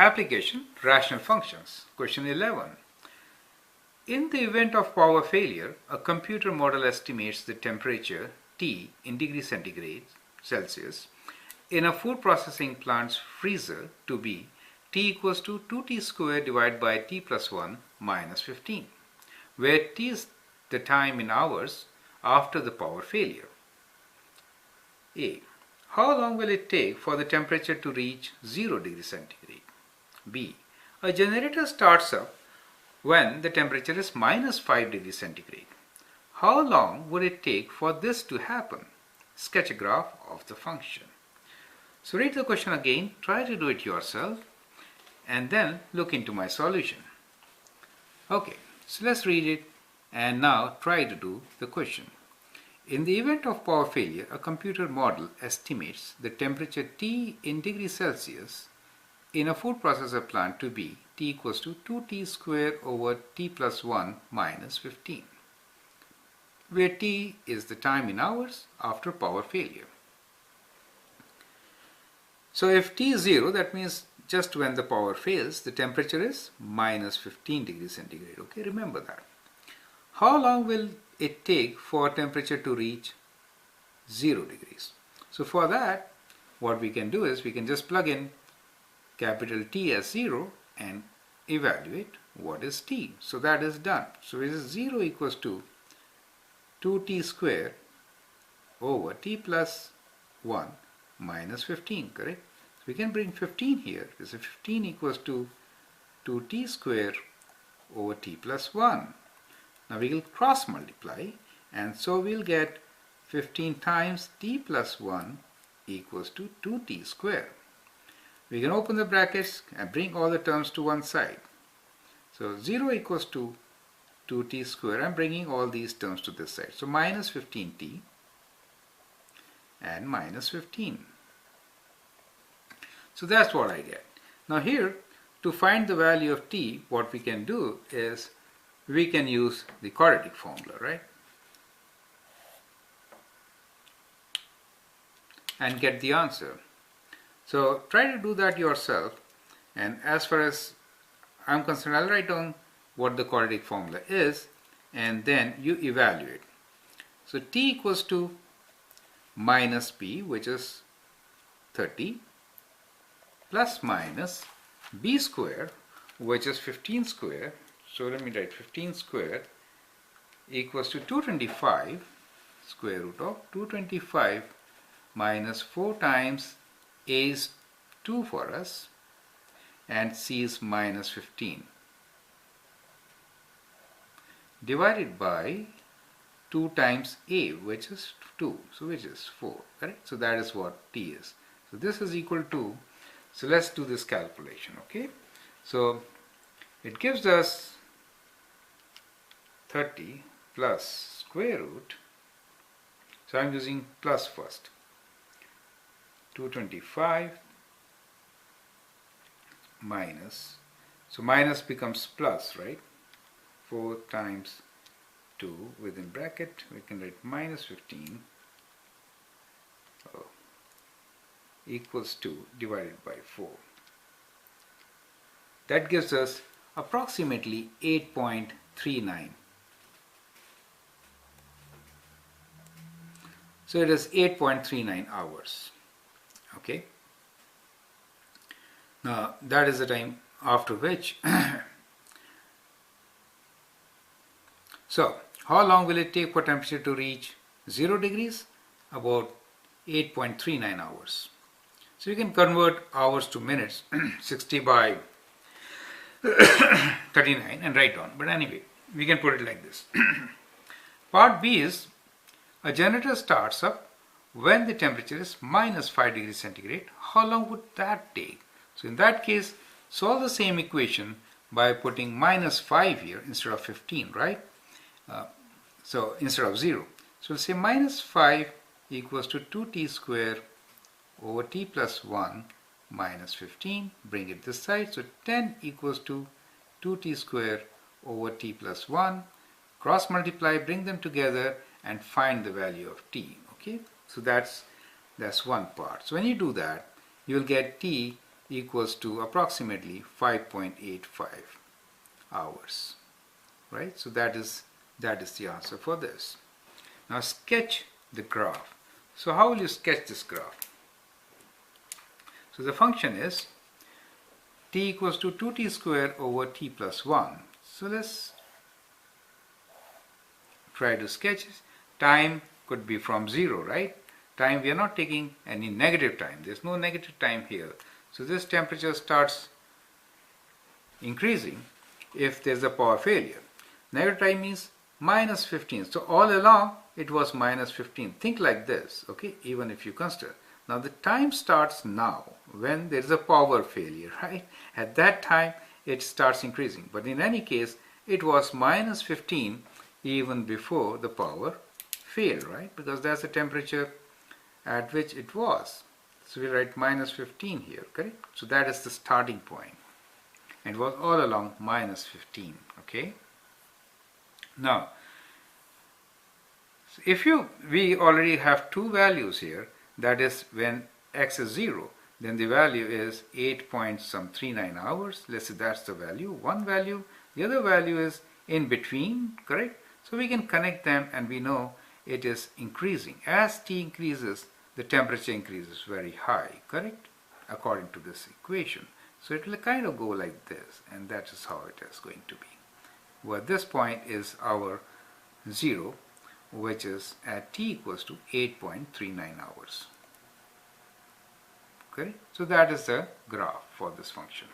Application rational functions. Question 11. In the event of power failure, a computer model estimates the temperature T in degrees centigrade Celsius in a food processing plant's freezer to be T equals to 2T squared divided by T plus 1 minus 15, where T is the time in hours after the power failure. A. How long will it take for the temperature to reach 0 degrees centigrade? B. A generator starts up when the temperature is minus 5 degrees centigrade. How long would it take for this to happen? Sketch a graph of the function. So read the question again, try to do it yourself, and then look into my solution. Okay, so let's read it and now try to do the question. In the event of power failure, a computer model estimates the temperature T in degrees Celsius in a food processor plant to be T equals to 2T squared over T plus 1 minus 15, where T is the time in hours after power failure. So if T is 0, that means just when the power fails, the temperature is minus 15 degrees centigrade. Okay, remember that. How long will it take for temperature to reach 0 degrees? So for that, what we can do is we can just plug in capital T as 0 and evaluate what is T. So that is done. So it is 0 equals to 2T squared over T plus 1 minus 15, correct? So we can bring 15 here. So 15 equals to 2T squared over T plus 1. Now we will cross multiply, and so we'll get 15 times T plus 1 equals to 2T squared. We can open the brackets and bring all the terms to one side. So 0 equals to 2T squared. I'm bringing all these terms to this side. So minus 15T and minus 15. So that's what I get. Now here, to find the value of T, what we can do is we can use the quadratic formula, right? And get the answer. So try to do that yourself, and as far as I'm concerned, I'll write down what the quadratic formula is and then you evaluate. So T equals to minus B, which is 30, plus minus B squared, which is 15 squared. So let me write 15 squared equals to 225, square root of 225 minus 4 times A is 2 for us and C is minus 15, divided by 2 times A, which is 2, so which is 4, correct? So that is what T is. So this is equal to, so let's do this calculation, okay? So it gives us 30 plus square root, so I'm using plus first, 225 minus, so minus becomes plus, right? 4 times 2 within bracket, we can write minus 15 equals 2 divided by 4. That gives us approximately 8.39. So it is 8.39 hours. Okay. Now that is the time after which so how long will it take for temperature to reach 0 degrees? About 8.39 hours. So you can convert hours to minutes, 60 by 39 and write down. But anyway, we can put it like this. Part B is a generator starts up when the temperature is minus 5 degrees centigrade. How long would that take? So in that case, solve the same equation by putting minus 5 here instead of 15, right? So instead of 0. So we'll say minus 5 equals to 2T squared over T plus 1 minus 15. Bring it this side. So 10 equals to 2T squared over T plus 1. Cross multiply, bring them together and find the value of T. Okay, so that's one part. So when you do that, you will get T equals to approximately 5.85 hours, right? So that is the answer for this. Now sketch the graph. So how will you sketch this graph? So the function is t equals to 2t square over t plus 1. So let's try to sketch it. Time could be from 0, right? Time, we are not taking any negative time. There's no negative time here. So this temperature starts increasing if there's a power failure. Negative time means minus 15. So all along it was minus 15. Think like this, okay, even if you consider. Now the time starts now when there is a power failure, right? At that time it starts increasing. But in any case, it was minus 15 even before the power failed, right? Because that's the temperature at which it was. So we write minus 15 here, correct? So that is the starting point. And it was all along minus 15, okay? Now, if we already have two values here, that is when x is 0, then the value is 8.39 hours. Let's say that's the value, one value. The other value is in between, correct? So we can connect them and we know it is increasing. As t increases, the temperature increases very high, correct? According to this equation. So it will kind of go like this, and that is how it is going to be. Well, this point is our 0, which is at t equals to 8.39 hours. Okay, so that is the graph for this function.